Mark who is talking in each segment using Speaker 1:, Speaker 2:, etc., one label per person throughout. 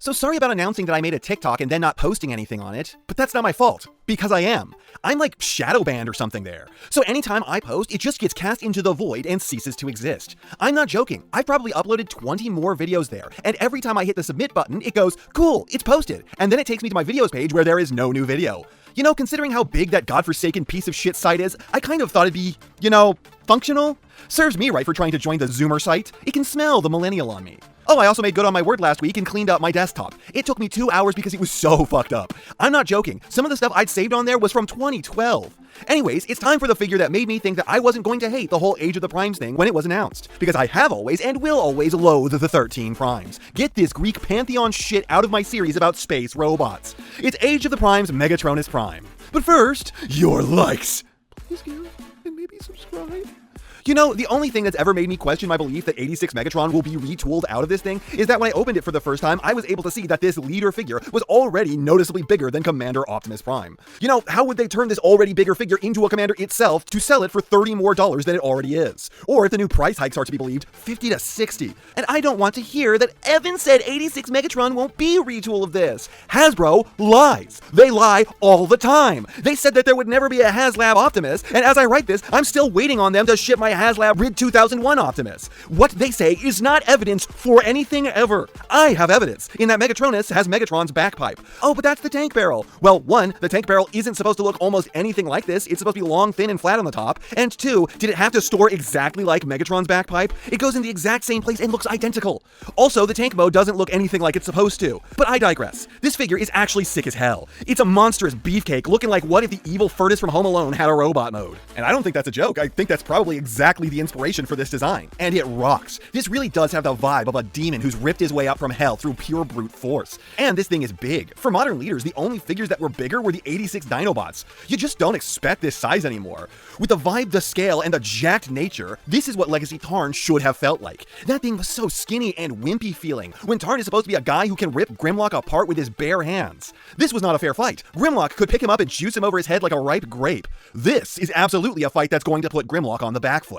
Speaker 1: So sorry about announcing that I made a TikTok and then not posting anything on it, but that's not my fault, because I am. I'm like shadow banned or something there. So anytime I post, it just gets cast into the void and ceases to exist. I'm not joking, I've probably uploaded 20 more videos there, and every time I hit the submit button, it goes, cool, it's posted, and then it takes me to my videos page where there is no new video. You know, considering how big that godforsaken piece of shit site is, I kind of thought it'd be, functional? Serves me right for trying to join the Zoomer site. It can smell the millennial on me. Oh, I also made good on my word last week and cleaned up my desktop. It took me 2 hours because it was so fucked up. I'm not joking. Some of the stuff I'd saved on there was from 2012. Anyways, it's time for the figure that made me think that I wasn't going to hate the whole Age of the Primes thing when it was announced. Because I have always and will always loathe the 13 Primes. Get this Greek pantheon shit out of my series about space robots. It's Age of the Primes Megatronus Prime. But first, your likes. Please give and maybe subscribe. You know, the only thing that's ever made me question my belief that 86 Megatron will be retooled out of this thing is that when I opened it for the first time, I was able to see that this leader figure was already noticeably bigger than Commander Optimus Prime. You know, how would they turn this already bigger figure into a Commander itself to sell it for $30 more than it already is? Or if the new price hikes are to be believed, 50 to 60. And I don't want to hear that Evan said 86 Megatron won't be a retool of this. Hasbro lies. They lie all the time. They said that there would never be a HasLab Optimus, and as I write this, I'm still waiting on them to ship my HasLab Rid 2001 Optimus. What they say is not evidence for anything ever. I have evidence in that Megatronus has Megatron's backpipe. Oh, but that's the tank barrel. Well, 1, the tank barrel isn't supposed to look almost anything like this. It's supposed to be long, thin, and flat on the top. And 2, did it have to store exactly like Megatron's backpipe? It goes in the exact same place and looks identical. Also, the tank mode doesn't look anything like it's supposed to. But I digress. This figure is actually sick as hell. It's a monstrous beefcake looking like what if the evil Furtis from Home Alone had a robot mode. And I don't think that's a joke. I think that's probably exactly the inspiration for this design, and it rocks. This really does have the vibe of a demon who's ripped his way up from hell through pure brute force. And this thing is big. For modern leaders, the only figures that were bigger were the 86 Dinobots. You just don't expect this size anymore. With the vibe, the scale, and the jacked nature, this is what Legacy Tarn should have felt like. That thing was so skinny and wimpy feeling, when Tarn is supposed to be a guy who can rip Grimlock apart with his bare hands. This was not a fair fight. Grimlock could pick him up and juice him over his head like a ripe grape. This is absolutely a fight that's going to put Grimlock on the back foot.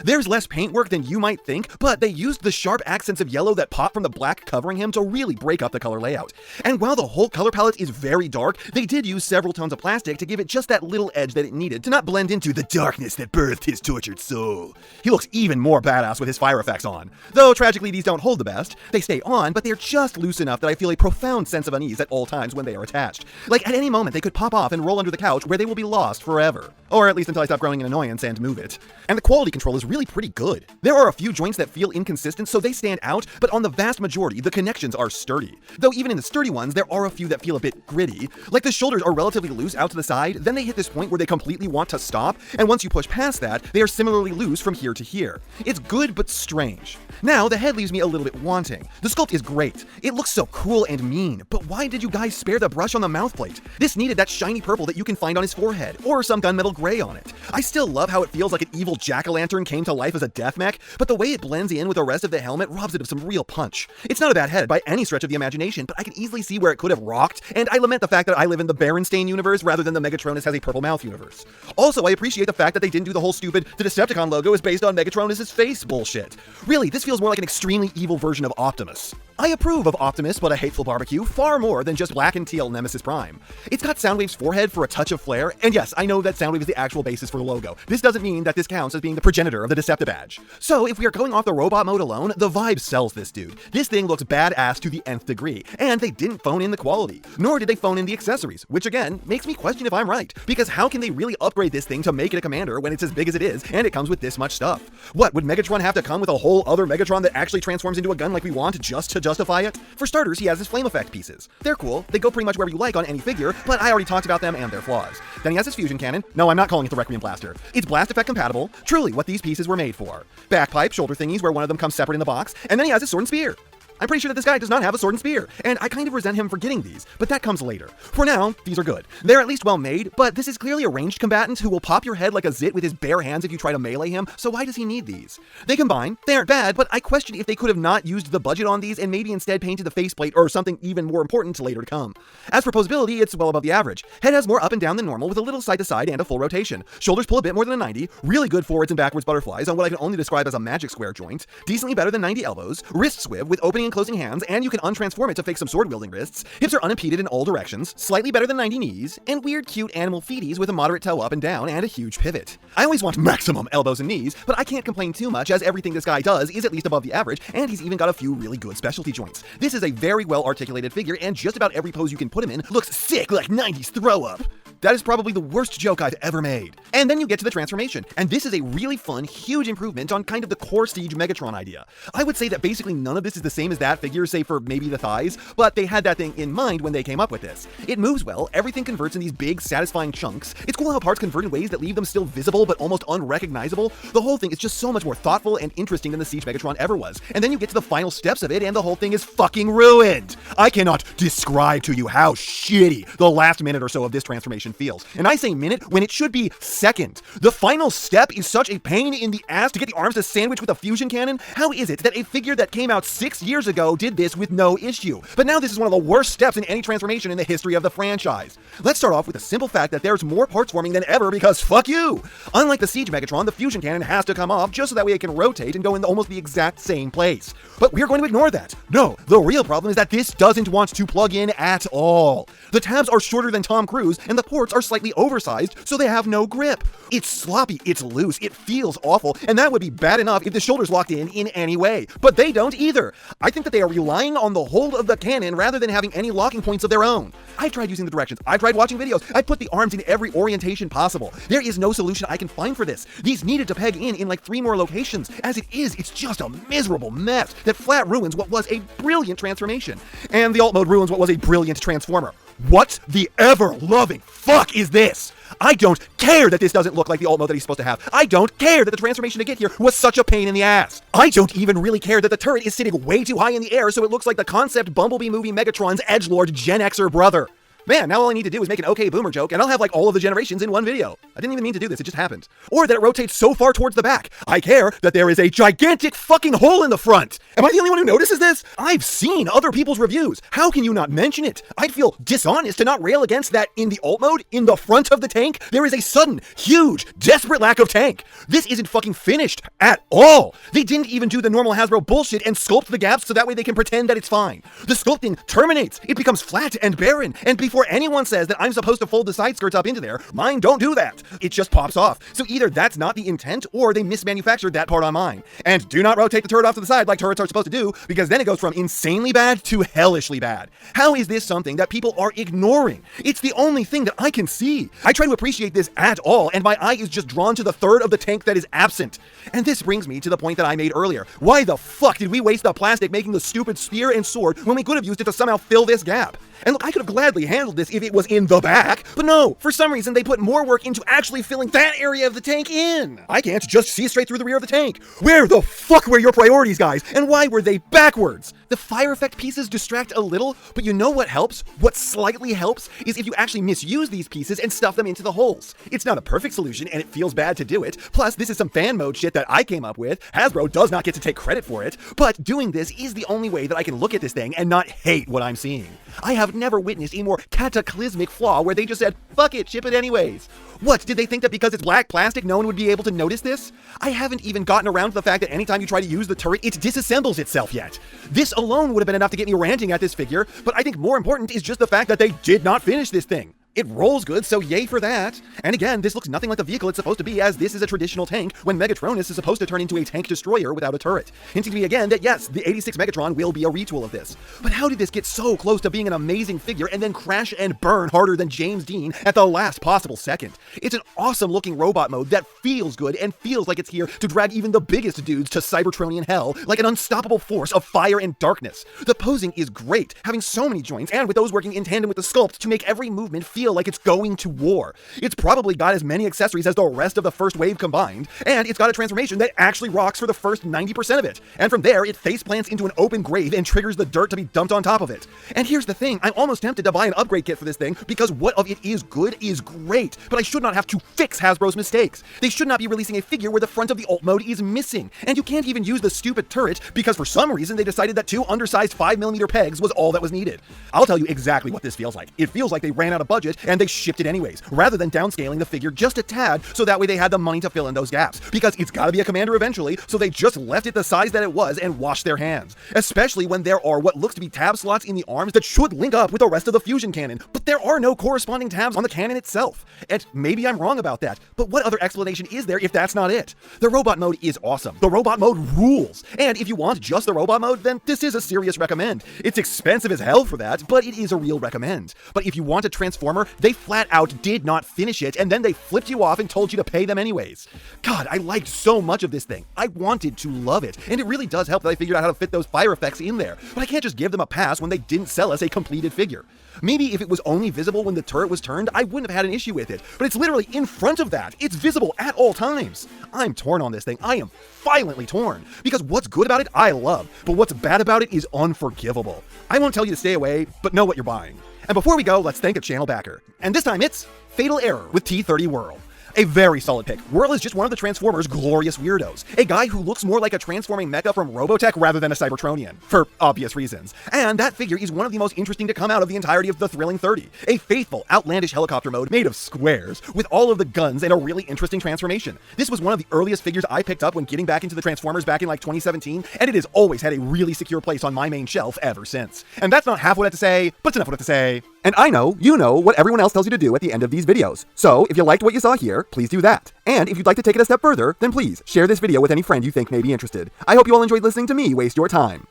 Speaker 1: There's less paintwork than you might think, but they used the sharp accents of yellow that pop from the black covering him to really break up the color layout. And while the whole color palette is very dark, they did use several tones of plastic to give it just that little edge that it needed to not blend into the darkness that birthed his tortured soul. He looks even more badass with his fire effects on. Though tragically these don't hold the best. They stay on, but they're just loose enough that I feel a profound sense of unease at all times when they are attached. Like at any moment they could pop off and roll under the couch where they will be lost forever. Or at least until I stop growing an annoyance and move it. And the quality control is really pretty good. There are a few joints that feel inconsistent, so they stand out, but on the vast majority, the connections are sturdy. Though even in the sturdy ones, there are a few that feel a bit gritty. Like the shoulders are relatively loose out to the side, then they hit this point where they completely want to stop, and once you push past that, they are similarly loose from here to here. It's good, but strange. Now, the head leaves me a little bit wanting. The sculpt is great. It looks so cool and mean, but why did you guys spare the brush on the mouthplate? This needed that shiny purple that you can find on his forehead, or some gunmetal gray on it. I still love how it feels like an evil jack-o'-lantern came to life as a death mech, but the way it blends in with the rest of the helmet robs it of some real punch. It's not a bad head by any stretch of the imagination, but I can easily see where it could have rocked, and I lament the fact that I live in the Berenstain universe rather than the Megatronus has a purple mouth universe. Also, I appreciate the fact that they didn't do the whole stupid the Decepticon logo is based on Megatronus' face bullshit. Really, this feels more like an extremely evil version of Optimus. I approve of Optimus, but a Hateful Barbeque far more than just black and teal Nemesis Prime. It's got Soundwave's forehead for a touch of flair, and yes, I know that Soundwave is the actual basis for the logo. This doesn't mean that this counts as being the progenitor of the Deceptibadge. So if we are going off the robot mode alone, the vibe sells this dude. This thing looks badass to the nth degree, and they didn't phone in the quality, nor did they phone in the accessories, which again, makes me question if I'm right, because how can they really upgrade this thing to make it a commander when it's as big as it is, and it comes with this much stuff? What, would Megatron have to come with a whole other Megatron that actually transforms into a gun like we want just to justify it? For starters, he has his flame effect pieces. They're cool, they go pretty much wherever you like on any figure, but I already talked about them and their flaws. Then he has his fusion cannon. No, I'm not calling it the Requiem Blaster. It's blast effect compatible, truly what these pieces were made for. Backpipe, shoulder thingies where one of them comes separate in the box, and then he has his sword and spear. I'm pretty sure that this guy does not have a sword and spear, and I kind of resent him for getting these, but that comes later. For now, these are good. They're at least well made, but this is clearly a ranged combatant who will pop your head like a zit with his bare hands if you try to melee him, so why does he need these? They combine, they aren't bad, but I question if they could have not used the budget on these and maybe instead painted the faceplate or something even more important to later to come. As for posability, it's well above the average. Head has more up and down than normal with a little side to side and a full rotation. Shoulders pull a bit more than a 90, really good forwards and backwards butterflies on what I can only describe as a magic square joint, decently better than 90 elbows, wrist swib with opening and closing hands, and you can untransform it to fake some sword-wielding wrists. Hips are unimpeded in all directions, slightly better than 90 knees, and weird cute animal feeties with a moderate toe up and down and a huge pivot. I always want maximum elbows and knees, but I can't complain too much as everything this guy does is at least above the average, and he's even got a few really good specialty joints. This is a very well articulated figure, and just about every pose you can put him in looks sick like 90s throw-up. That is probably the worst joke I've ever made. And then you get to the transformation, and this is a really fun, huge improvement on kind of the core Siege Megatron idea. I would say that basically none of this is the same as that figure, save for maybe the thighs, but they had that thing in mind when they came up with this. It moves well, everything converts in these big, satisfying chunks. It's cool how parts convert in ways that leave them still visible but almost unrecognizable. The whole thing is just so much more thoughtful and interesting than the Siege Megatron ever was. And then you get to the final steps of it, and the whole thing is fucking ruined. I cannot describe to you how shitty the last minute or so of this transformation feels. And I say minute when it should be second. The final step is such a pain in the ass to get the arms to sandwich with a fusion cannon. How is it that a figure that came out 6 years ago did this with no issue? But now this is one of the worst steps in any transformation in the history of the franchise. Let's start off with the simple fact that there's more parts forming than ever because fuck you! Unlike the Siege Megatron, the fusion cannon has to come off just so that way it can rotate and go in almost the exact same place. But we're going to ignore that. No, the real problem is that this doesn't want to plug in at all. The tabs are shorter than Tom Cruise, and the ports are slightly oversized, so they have no grip. It's sloppy, it's loose, it feels awful, and that would be bad enough if the shoulders locked in any way. But they don't either. I think that they are relying on the hold of the cannon rather than having any locking points of their own. I've tried using the directions, I've tried watching videos, I've put the arms in every orientation possible. There is no solution I can find for this. These needed to peg in like 3 more locations. As it is, it's just a miserable mess that flat ruins what was a brilliant transformation. And the alt mode ruins what was a brilliant transformer. What the ever-loving fuck is this? I don't care that this doesn't look like the alt mode that he's supposed to have. I don't care that the transformation to get here was such a pain in the ass. I don't even really care that the turret is sitting way too high in the air so it looks like the concept Bumblebee movie Megatron's edgelord Gen Xer brother. Man, now all I need to do is make an okay boomer joke and I'll have like all of the generations in one video. I didn't even mean to do this, it just happened. Or that it rotates so far towards the back. I care that there is a gigantic fucking hole in the front. Am I the only one who notices this? I've seen other people's reviews. How can you not mention it? I'd feel dishonest to not rail against that in the alt mode, in the front of the tank, there is a sudden, huge, desperate lack of tank. This isn't fucking finished at all. They didn't even do the normal Hasbro bullshit and sculpt the gaps so that way they can pretend that it's fine. The sculpting terminates. It becomes flat and barren. And before anyone says that I'm supposed to fold the side skirts up into there, mine don't do that. It just pops off. So either that's not the intent or they mismanufactured that part on mine. And do not rotate the turret off to the side like turrets are supposed to do, because then it goes from insanely bad to hellishly bad. How is this something that people are ignoring? It's the only thing that I can see. I try to appreciate this at all, and my eye is just drawn to the third of the tank that is absent. And this brings me to the point that I made earlier. Why the fuck did we waste the plastic making the stupid spear and sword when we could have used it to somehow fill this gap? And look, I could have gladly handled this if it was in the back, but no, for some reason they put more work into actually filling that area of the tank in. I can't just see straight through the rear of the tank. Where the fuck were your priorities, guys? And why were they backwards? The fire effect pieces distract a little, but you know what helps? What slightly helps is if you actually misuse these pieces and stuff them into the holes. It's not a perfect solution, and it feels bad to do it. Plus, this is some fan mode shit that I came up with. Hasbro does not get to take credit for it, but doing this is the only way that I can look at this thing and not hate what I'm seeing. I have never witnessed a more cataclysmic flaw where they just said, fuck it, ship it anyways. What, did they think that because it's black plastic no one would be able to notice this? I haven't even gotten around to the fact that anytime you try to use the turret, it disassembles itself yet. This alone would have been enough to get me ranting at this figure, but I think more important is just the fact that they did not finish this thing. It rolls good, so yay for that. And again, this looks nothing like the vehicle it's supposed to be, as this is a traditional tank when Megatronus is supposed to turn into a tank destroyer without a turret. Hinting to me again that yes, the 86 Megatron will be a retool of this. But how did this get so close to being an amazing figure and then crash and burn harder than James Dean at the last possible second? It's an awesome looking robot mode that feels good and feels like it's here to drag even the biggest dudes to Cybertronian hell like an unstoppable force of fire and darkness. The posing is great, having so many joints and with those working in tandem with the sculpt to make every movement feel like it's going to war. It's probably got as many accessories as the rest of the first wave combined, and it's got a transformation that actually rocks for the first 90% of it. And from there, it face plants into an open grave and triggers the dirt to be dumped on top of it. And here's the thing, I'm almost tempted to buy an upgrade kit for this thing because what of it is good is great, but I should not have to fix Hasbro's mistakes. They should not be releasing a figure where the front of the alt mode is missing, and you can't even use the stupid turret because for some reason they decided that 2 undersized 5mm pegs was all that was needed. I'll tell you exactly what this feels like. It feels like they ran out of budget budget and they shipped it anyways, rather than downscaling the figure just a tad so that way they had the money to fill in those gaps. Because it's gotta be a commander eventually, so they just left it the size that it was and washed their hands. Especially when there are what looks to be tab slots in the arms that should link up with the rest of the fusion cannon, but there are no corresponding tabs on the cannon itself. And maybe I'm wrong about that, but what other explanation is there if that's not it? The robot mode is awesome. The robot mode rules. And if you want just the robot mode, then this is a serious recommend. It's expensive as hell for that, but it is a real recommend. But if you want a Transformer, they flat out did not finish it, and then they flipped you off and told you to pay them anyways. God, I liked so much of this thing. I wanted to love it, and it really does help that I figured out how to fit those fire effects in there, but I can't just give them a pass when they didn't sell us a completed figure. Maybe if it was only visible when the turret was turned, I wouldn't have had an issue with it, but it's literally in front of that. It's visible at all times. I'm torn on this thing. I am violently torn, because what's good about it, I love, but what's bad about it is unforgivable. I won't tell you to stay away, but know what you're buying. And before we go, let's thank a channel backer. And this time it's Fatal Error with T30 Whirl. A very solid pick. Whirl is just one of the Transformers' glorious weirdos. A guy who looks more like a transforming mecha from Robotech rather than a Cybertronian, for obvious reasons. And that figure is one of the most interesting to come out of the entirety of the Thrilling 30. A faithful, outlandish helicopter mode made of squares, with all of the guns and a really interesting transformation. This was one of the earliest figures I picked up when getting back into the Transformers back in like 2017, and it has always had a really secure place on my main shelf ever since. And that's not half what I have to say, but it's enough what I have to say. And I know, you know, what everyone else tells you to do at the end of these videos. So, if you liked what you saw here, please do that. And if you'd like to take it a step further, then please share this video with any friend you think may be interested. I hope you all enjoyed listening to me waste your time.